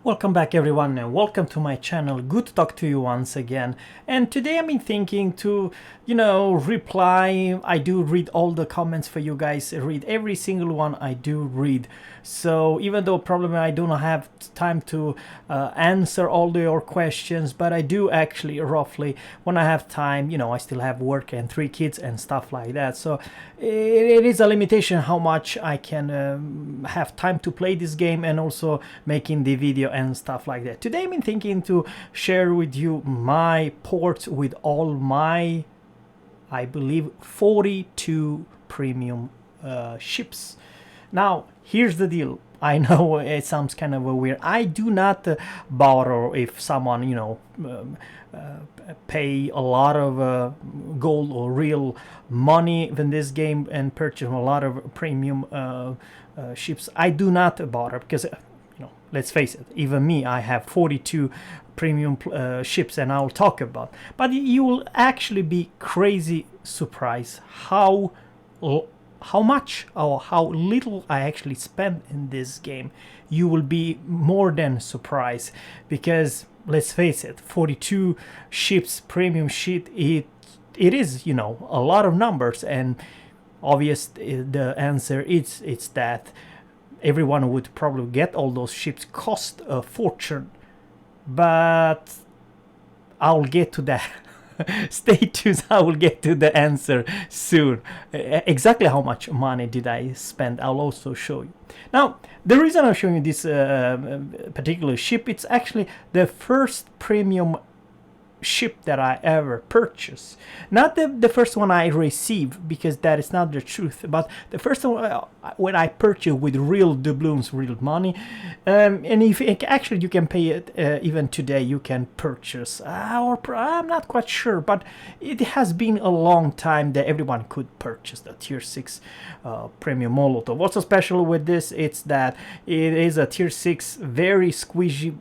Welcome back everyone and welcome to my channel. Good to talk to you once again. And today I've been thinking to, reply. I do read all the comments for you guys. Read every single one I do read. So even though probably I do not have time to answer all your questions, but I do actually roughly when I have time, I still have work and 3 kids and stuff like that. So it is a limitation how much I can have time to play this game and also making the video and stuff like that. Today I've been thinking to share with you my ports with all my, I believe, 42 premium ships. Now here's the deal. I know it sounds kind of weird. I do not borrow if someone pay a lot of gold or real money in this game and purchase a lot of premium ships. I do not bother because let's face it, even me, I have 42 premium ships and I'll talk about. But you will actually be crazy surprised how much or how little I actually spend in this game. You will be more than surprised because let's face it, 42 ships, premium ship, it is, a lot of numbers, and obvious the answer it's that everyone would probably get all those ships, cost a fortune, but I'll get to that. Stay tuned, I will get to the answer soon. Exactly how much money did I spend, I'll also show you. Now, the reason I'm showing you this particular ship, it's actually the first premium ship that I ever purchased. Not the first one I received, because that is not the truth, but the first one when I purchased with real doubloons, real money. And if actually you can pay it even today, you can purchase, or I'm not quite sure, but it has been a long time that everyone could purchase the tier 6 premium Molotov. What's so special with this, it's that it is a tier 6, very squishy,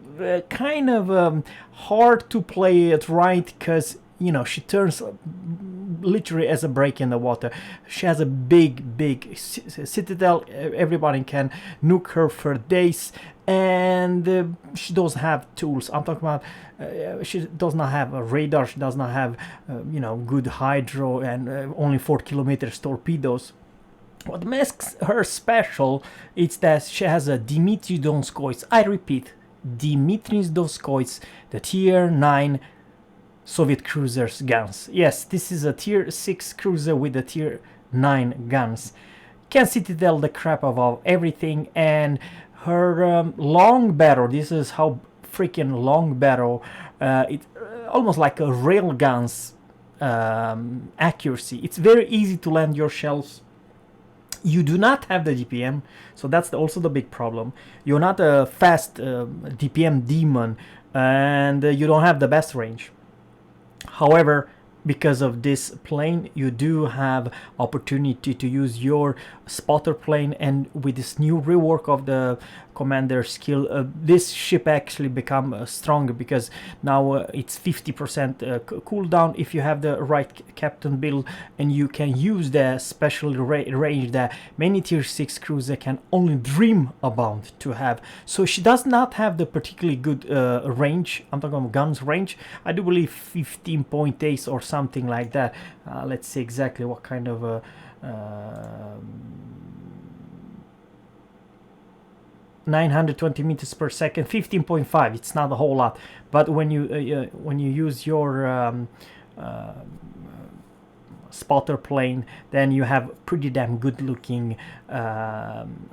kind of hard to play it right, because she turns literally as a break in the water. She has a big citadel, everybody can nuke her for days, and she doesn't have tools. I'm talking about she does not have a radar, she does not have good hydro, and only 4 kilometers torpedoes. What makes her special is that she has a Dimitri Donskoy's, I repeat, Dimitri Donskoy's, the tier 9 Soviet cruisers guns. Yes, this is a tier 6 cruiser with the tier 9 guns. Can citadel the crap of everything, and her long barrel, this is how freaking long barrel, it almost like a rail guns accuracy. It's very easy to land your shells. You do not have the DPM, so that's also the big problem. You're not a fast DPM demon, and you don't have the best range. However, because of this plane, you do have opportunity to use your spotter plane, and with this new rework of the commander skill, this ship actually become stronger, because now it's 50% cooldown if you have the right captain build, and you can use the special range that many tier 6 cruiser can only dream about to have. So she does not have the particularly good range. I'm talking about guns range. I do believe 15.8 or something like that. Let's see exactly what kind of 920 meters per second, 15.5. It's not a whole lot, but when you use your spotter plane, then you have pretty damn good looking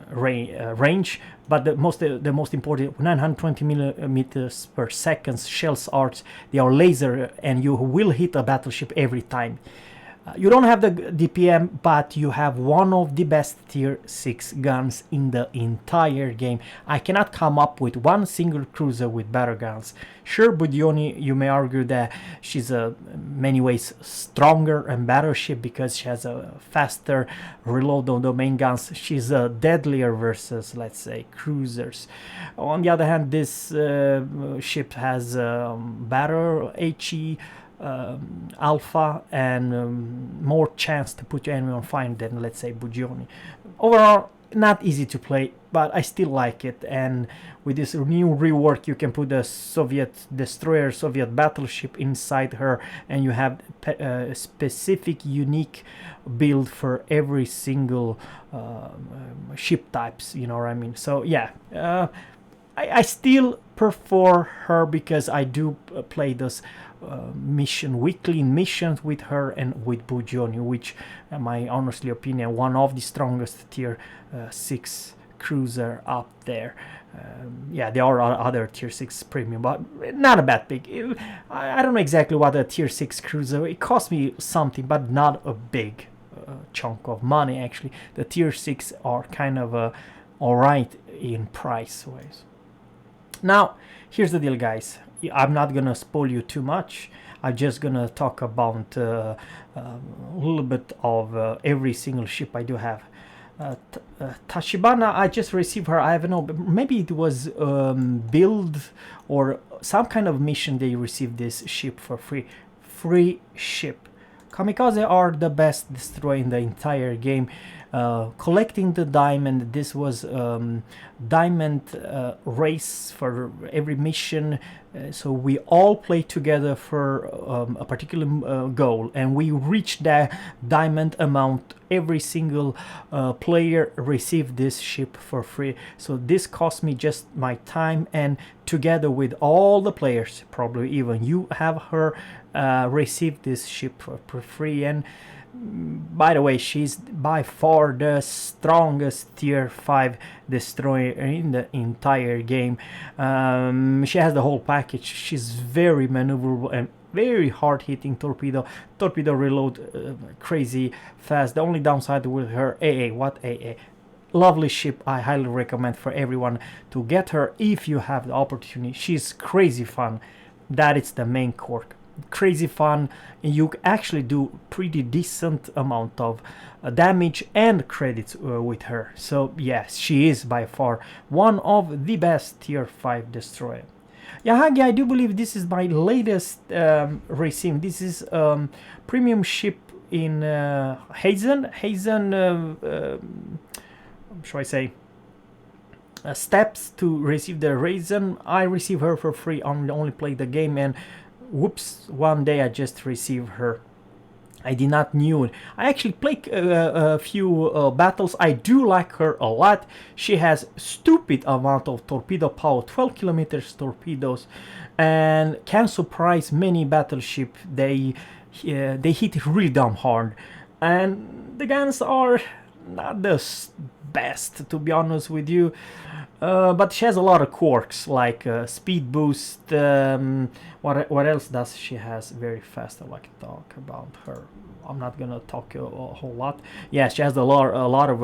range. But the most important, 920 meters per second shells arcs, they are laser, and you will hit a battleship every time. You don't have the DPM, but you have one of the best tier 6 guns in the entire game. I cannot come up with one single cruiser with better guns. Sure, Budioni, you may argue that she's many ways stronger and better ship because she has a faster reload on the main guns. She's deadlier versus, let's say, cruisers. On the other hand, this ship has better HE, alpha, and more chance to put your enemy on fire than, let's say, Bugioni. Overall, not easy to play, but I still like it. And with this new rework, you can put a Soviet destroyer, Soviet battleship inside her, and you have a specific, unique build for every single ship types. You know what I mean? So yeah, I still prefer her because I do play those weekly missions with her and with Bugioni, which, in my honestly opinion, one of the strongest tier 6 cruiser up there. Yeah, there are other tier 6 premium, but not a bad big. I don't know exactly what a tier 6 cruiser. It cost me something, but not a big chunk of money. Actually, the tier 6 are kind of alright in price wise. Now, here's the deal, guys. I'm not gonna spoil you too much. I'm just gonna talk about a little bit of every single ship I do have. Tachibana, I just received her. I don't know, maybe it was build or some kind of mission. They received this ship for free. Free ship. Kamikaze are the best destroyer in the entire game. Collecting the diamond, this was diamond race for every mission, so we all play together for a particular goal, and we reach that diamond amount. Every single player received this ship for free, so this cost me just my time, and together with all the players, probably even you have her received this ship for free. And by the way, she's by far the strongest tier 5 destroyer in the entire game. She has the whole package. She's very maneuverable and very hard hitting torpedo reload crazy fast. The only downside with her, AA, lovely ship. I highly recommend for everyone to get her if you have the opportunity. She's crazy fun. That is the main quirk. Crazy fun, and you actually do pretty decent amount of damage and credits with her. So yes, she is by far one of the best tier 5 destroyer. Yahagi, I do believe this is my latest racing. This is premium ship in Hazen, should I say, steps to receive the Raisin. I receive her for free. I only play the game, and whoops, one day I just received her. I did not knew it. I actually played a few battles. I do like her a lot. She has stupid amount of torpedo power, 12 kilometers torpedoes, and can surprise many battleship. They hit really damn hard, and the guns are not the best, to be honest with you. But she has a lot of quirks like speed boost. What else does she has very fast? I like to talk about her. I'm not gonna talk a whole lot. Yeah, she has a lot of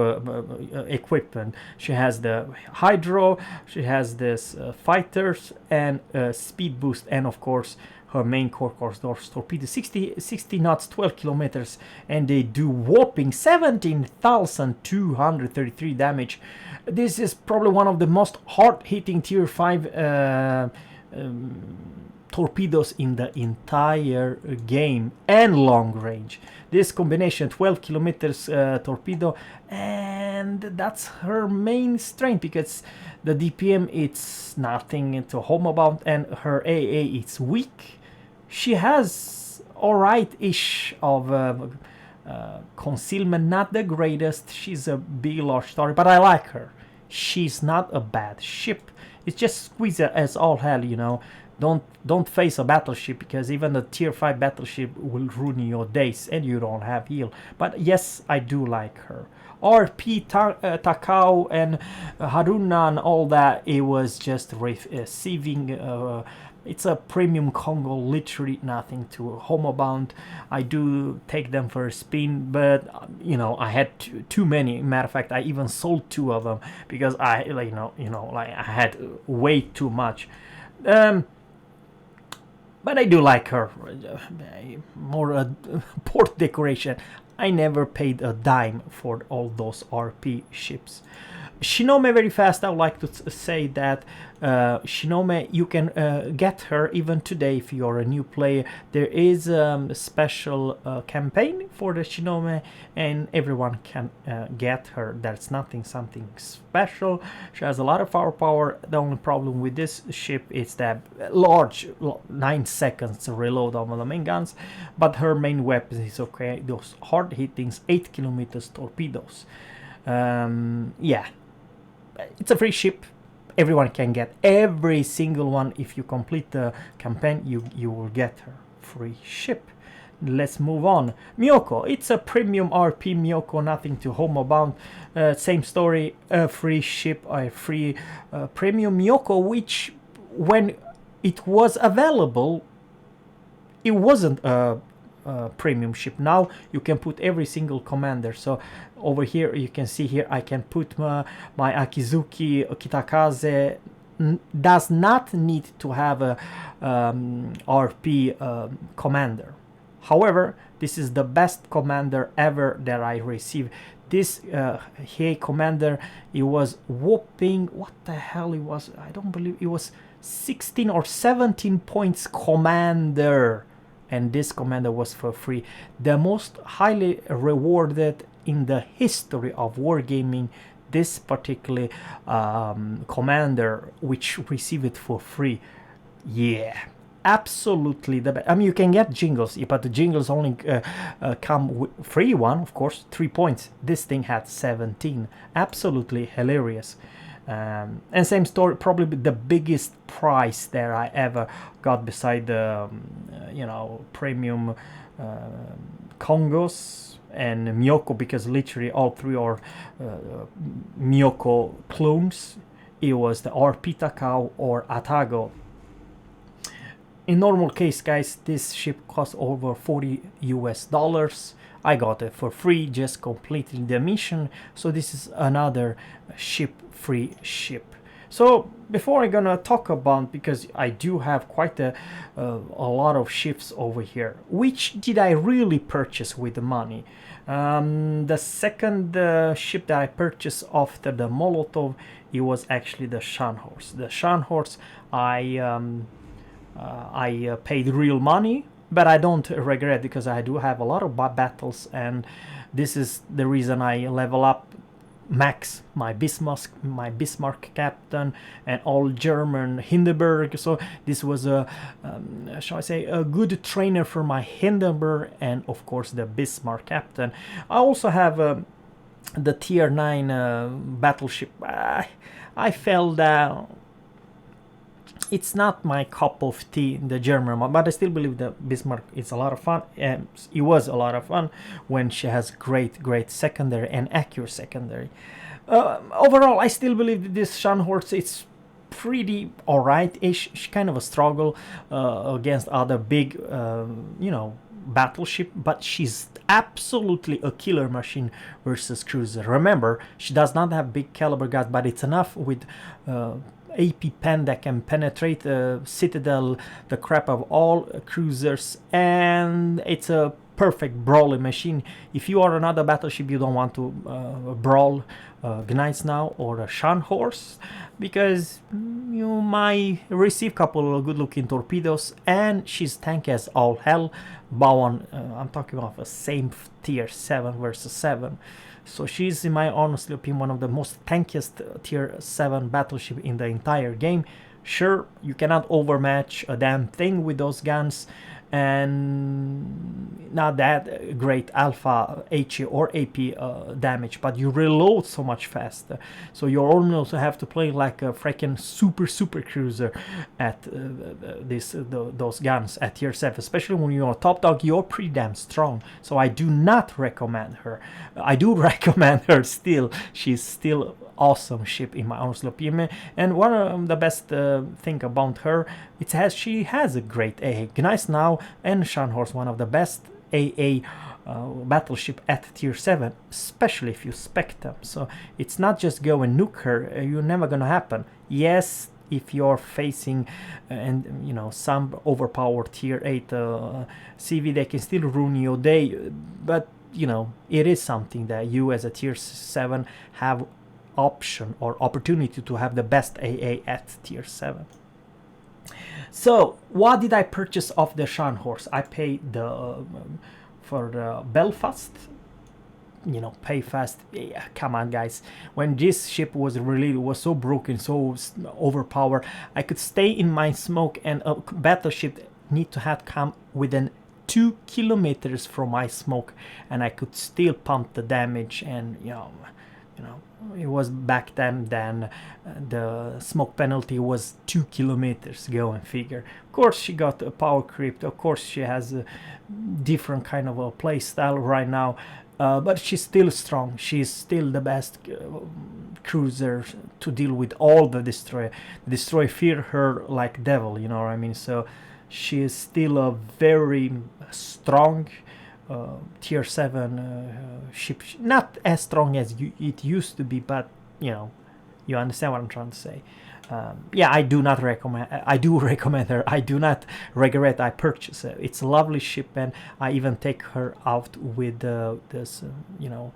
equipment. She has the hydro. She has this fighters and speed boost, and of course her main core course torpedo 60 knots, 12 kilometers, and they do whopping 17,233 damage. This is probably one of the most hard-hitting tier 5 torpedoes in the entire game, and long range. This combination 12 kilometers torpedo, and that's her main strength, because the DPM it's nothing to home about, and her AA it's weak. She has alright-ish of concealment, not the greatest. She's a big large story, but I like her. She's not a bad ship. It's just squeeze it as all hell, you know. Don't face a battleship, because even a tier 5 battleship will ruin your days and you don't have heal. But yes, I do like her. RP, Takao and Haruna and all that, it was just receiving. It's a premium Congo, literally nothing to homebound. I do take them for a spin, but you know, I had too many. Matter of fact, I even sold 2 of them because I, like, like I had way too much. But I do like her. More port decoration. I never paid a dime for all those RP ships. Shinome, very fast, I would like to say that Shinome, you can get her even today if you're a new player. There is a special campaign for the Shinome, and everyone can get her. That's something special. She has a lot of firepower. The only problem with this ship is that large 9 seconds to reload on the main guns, but her main weapon is okay. Those hard hittings 8 kilometers torpedoes. Yeah, it's a free ship. Everyone can get every single one. If you complete the campaign, you will get her free ship. Let's move on. Miyoko, it's a premium RP Miyoko, nothing to home about. Same story, a free ship, a free premium Miyoko, which when it was available, it wasn't a premium ship. Now you can put every single commander. So over here you can see here I can put my Akizuki Kitakaze. Does not need to have a RP commander. However, this is the best commander ever that I received. This Hei commander, it was whopping, what the hell it was, I don't believe it was 16 or 17 points commander, and this commander was for free. The most highly rewarded in the history of wargaming, this particular commander, which received it for free. Yeah, absolutely the best. I mean, you can get jingles, but the jingles only come with free one, of course, 3 points. This thing had 17. Absolutely hilarious. And same story, probably the biggest price that I ever got beside the premium Kongos and Miyoko, because literally all three are Miyoko clones. It was the RP Takao or Atago. In normal case, guys, this ship cost over $40 US. I got it for free, just completing the mission. So this is another free ship. So before I'm gonna talk about, because I do have quite a lot of ships over here, which did I really purchase with the money? The second ship that I purchased after the Molotov, it was actually the Scharnhorst. The Scharnhorst, I paid real money, but I don't regret, because I do have a lot of battles, and this is the reason I level up Max, my Bismarck captain, and all German Hindenburg. So this was shall I say, a good trainer for my Hindenburg, and of course the Bismarck captain. I also have the tier 9 battleship. I felt that it's not my cup of tea, the German one, but I still believe that Bismarck is a lot of fun. It was a lot of fun when she has great secondary and accurate secondary. Overall, I still believe that this Scharnhorst, it's pretty alright-ish. She kind of a struggle against other big, battleship, but she's absolutely a killer machine versus cruiser. Remember, she does not have big caliber guns, but it's enough with AP pen that can penetrate Citadel, the crap of all cruisers, and it's a perfect brawling machine. If you are another battleship, you don't want to brawl Gnights now or a Scharnhorst, because you might receive a couple of good looking torpedoes, and she's tanky as all hell. Bowen, I'm talking about a same tier 7 versus 7. So she's, in my honest opinion, one of the most tankiest tier 7 battleship in the entire game. Sure, you cannot overmatch a damn thing with those guns, and not that great alpha HE or AP damage, but you reload so much faster. So you almost have to play like a freaking super cruiser at those guns at tier 7, especially when you're top dog. You're pretty damn strong, so I do not recommend her. I do recommend her still. She's still awesome ship in my honest opinion, and one of the best thing about her, she has a great AA. Nice now, and Scharnhorst, one of the best AA battleship at tier 7, especially if you spec them. So it's not just go and nuke her, you're never gonna happen. Yes, if you're facing some overpowered tier 8 CV, they can still ruin your day, but it is something that you as a tier 7 have option or opportunity to have the best AA at tier 7. So what did I purchase of the Scharnhorst? I paid the for the Belfast, you know, pay fast. Yeah, come on guys, when this ship was released, it was so broken, so overpowered. I could stay in my smoke, and a battleship need to have come within 2 kilometers from my smoke, and I could still pump the damage. And you know it was back then the smoke penalty was 2 kilometers, go and figure. Of course she got a power creep, of course she has a different kind of a play style right now, but she's still strong. She's still the best cruiser to deal with all the destroyer. The destroyer fear her like devil, you know what I mean? So she is still a very strong tier 7 ship. Not as strong as it used to be, but you know, you understand what I'm trying to say. Yeah, I do not recommend. I do recommend her. I do not regret I purchased her. It's a lovely ship, and I even take her out with this, you know,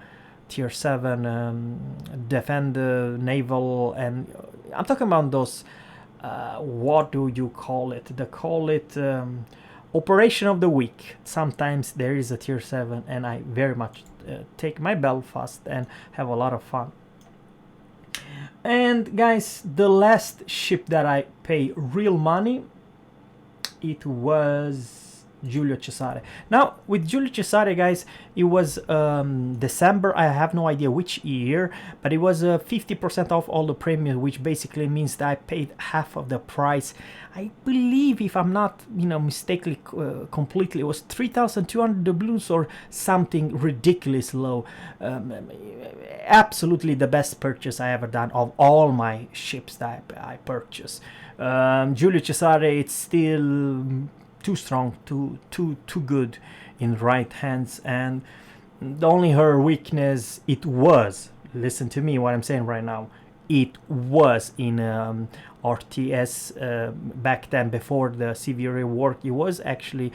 tier 7 defend naval, and I'm talking about those. What do you call it? They call it operation of the week. Sometimes there is a tier 7, and I very much take my Belfast and have a lot of fun. And guys, the last ship that I pay real money, it was Giulio Cesare. Now with Giulio Cesare, guys, it was December. I have no idea which year, but it was 50% off all the premium, which basically means that I paid half of the price. I believe, if I'm not, you know, mistakenly completely, it was 3,200 doubloons or something ridiculous low. Absolutely the best purchase I ever done of all my ships that I purchased. Giulio Cesare, it's still too strong, too good in right hands, and the only her weakness, it was, listen to me what I'm saying right now, it was in RTS back then, before the severe rework. It was actually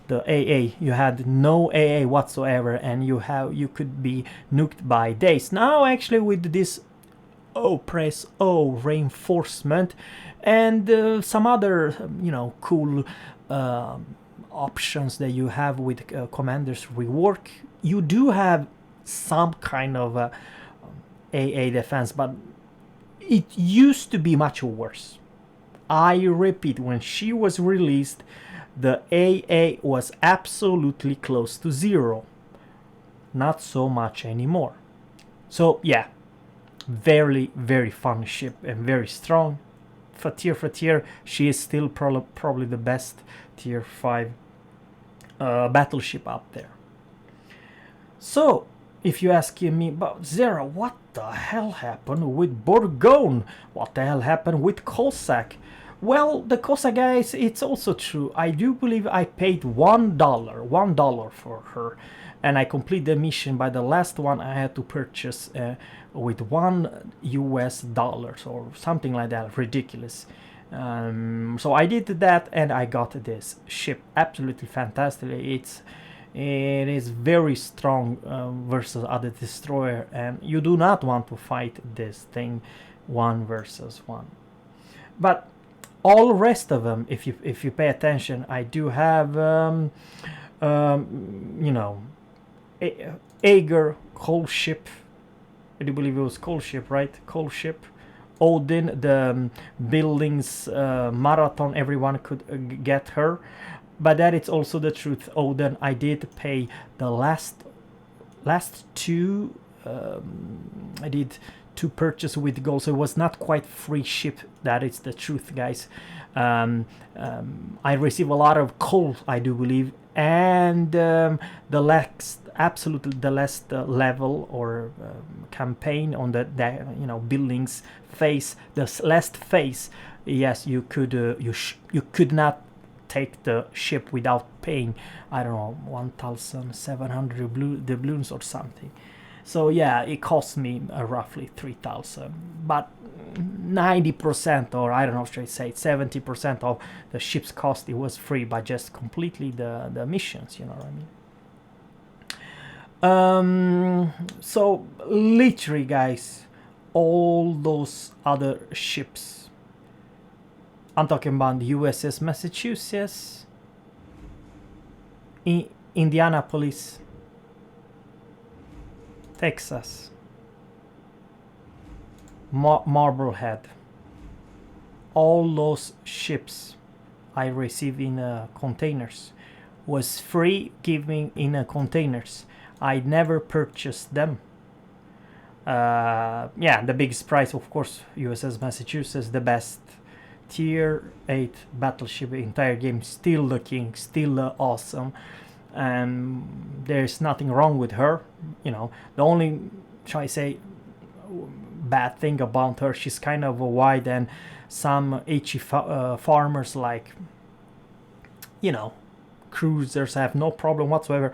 the AA. You had no AA whatsoever, and you could be nuked by days. Now actually with this press O reinforcement and some other you know, cool options that you have with Commander's rework, you do have some kind of AA defense, but it used to be much worse. I repeat, when she was released, the AA was absolutely close to 0. Not so much anymore. So yeah, very, very fun ship and very strong. For tier, she is still probably the best tier 5 battleship out there. So if you ask me about Zerra, what the hell happened with Bourgogne? What the hell happened with Cossack? Well, the Cossack, guys, it's also true. I do believe I paid $1 for her, and I complete the mission. By the last one I had to purchase with $1 or something like that, ridiculous. So I did that, and I got this ship. Absolutely fantastic. It is very strong versus other destroyer, and you do not want to fight this thing 1 versus 1. But all rest of them, if you pay attention, I do have you know, Ager, coal ship. I do believe it was coal ship, right? Coal ship. Odin, the buildings marathon, everyone could get her. But that is also the truth. Odin, I did pay the last 2. I did 2 purchase with gold, so it was not quite free ship. That is the truth, guys. I receive a lot of coal, I do believe, and the last level or campaign on the you know, buildings phase, the last phase. Yes, you could you could not take the ship without paying, I don't know, 1,700 doubloons or something. So yeah, it cost me roughly 3,000, but 90%, or I don't know, should I say 70% of the ship's cost, it was free by just completely the missions, you know what I mean? So literally, guys, all those other ships. I'm talking about the USS Massachusetts, Indianapolis, Texas, Marblehead. All those ships I received in containers was free giving in containers. I never purchased them. Yeah, the biggest price, of course, USS Massachusetts, the best tier 8 battleship entire game, still the king, still awesome, and there's nothing wrong with her. You know, the only, shall I say, bad thing about her, she's kind of wide, and some HE farmers, like, you know, cruisers, have no problem whatsoever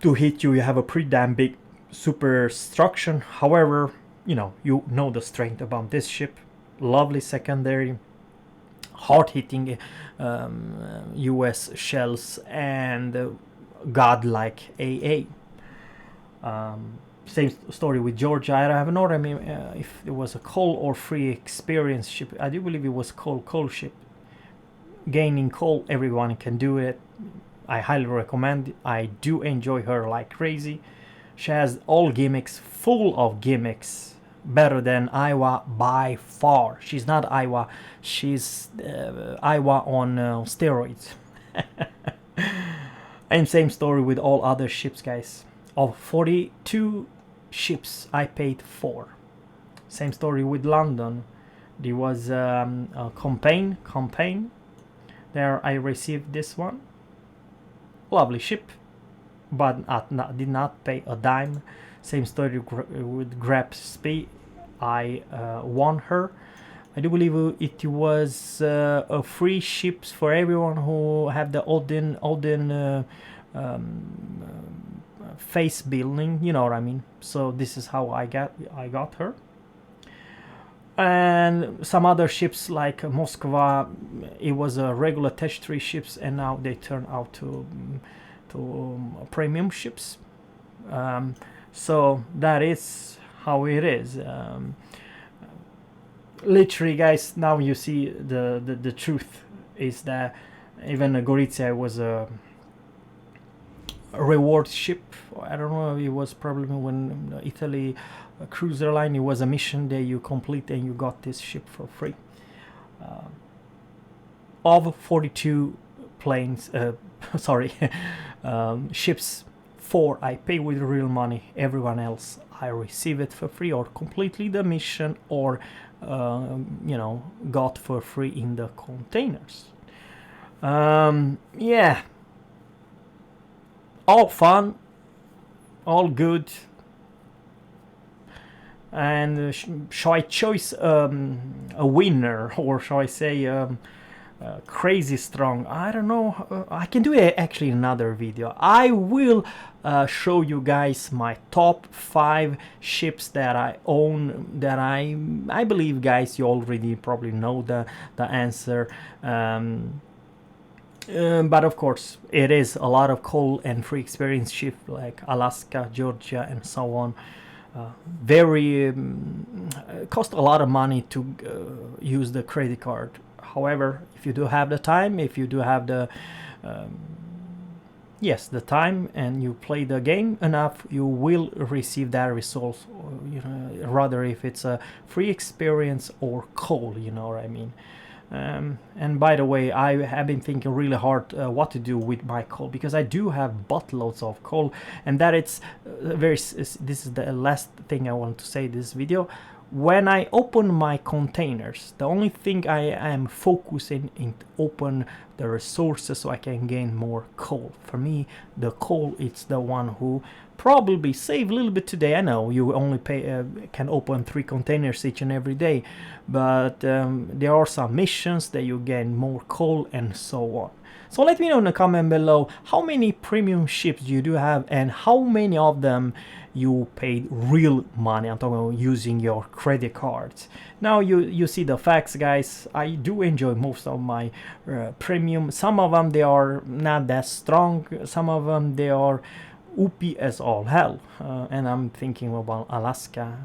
to hit you. You have a pretty damn big superstructure. However, you know the strength about this ship. Lovely secondary, hard-hitting US shells, and godlike AA. Same story with Georgia. I have no idea if it was a coal or free experience ship. I do believe it was coal ship. Gaining coal, everyone can do it. I highly recommend it. I do enjoy her like crazy. She has all gimmicks, full of gimmicks, better than Iowa by far. She's not Iowa, she's Iowa on steroids. And same story with all other ships, guys. Of 42 ships, I paid 4. Same story with London. There was a campaign. There I received this one. Lovely ship, but did not pay a dime. Same story with Grapsby. I won her. I do believe it was a free ships for everyone who have the Odin face building, you know what I mean. So this is how I got her. And some other ships like Moskva, it was a regular Tech 3 ships, and now they turn out to premium ships. So that is how it is. Literally, guys, now you see the truth is that even Gorizia was a reward ship. I don't know, it was probably when Italy cruiser line, it was a mission that you complete and you got this ship for free. Of 42 planes, sorry, ships, 4 I pay with real money. Everyone else I receive it for free, or completely the mission, or you know, got for free in the containers. Yeah, all fun, all good. And shall I choose a winner, or shall I say crazy strong? I don't know. I can do it actually in another video. I will show you guys my top 5 ships that I own, that I believe, guys, you already probably know the answer. But of course, it is a lot of coal and free experience ships like Alaska, Georgia, and so on. Very cost a lot of money to use the credit card. However, if you do have the time, if you do have the the time, and you play the game enough, you will receive that result. You know, rather if it's a free experience or coal, you know what I mean. And by the way, I have been thinking really hard what to do with my coal, because I do have buttloads of coal, and that it's this is the last thing I want to say in this video. When I open my containers, the only thing I am focusing in open the resources so I can gain more coal. For me, the coal, it's the one who probably save a little bit today. I know you only can open 3 containers each and every day, but there are some missions that you gain more coal and so on. So let me know in the comment below how many premium ships you do have, and how many of them you paid real money. I'm talking about using your credit cards. Now you see the facts, guys. I do enjoy most of my premium. Some of them, they are not that strong. Some of them, they are OP as all hell. And I'm thinking about Alaska,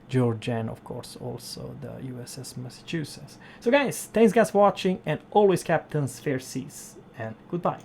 Georgia, and of course also the USS Massachusetts. So guys, thanks guys for watching, and always captains fair seas, and goodbye.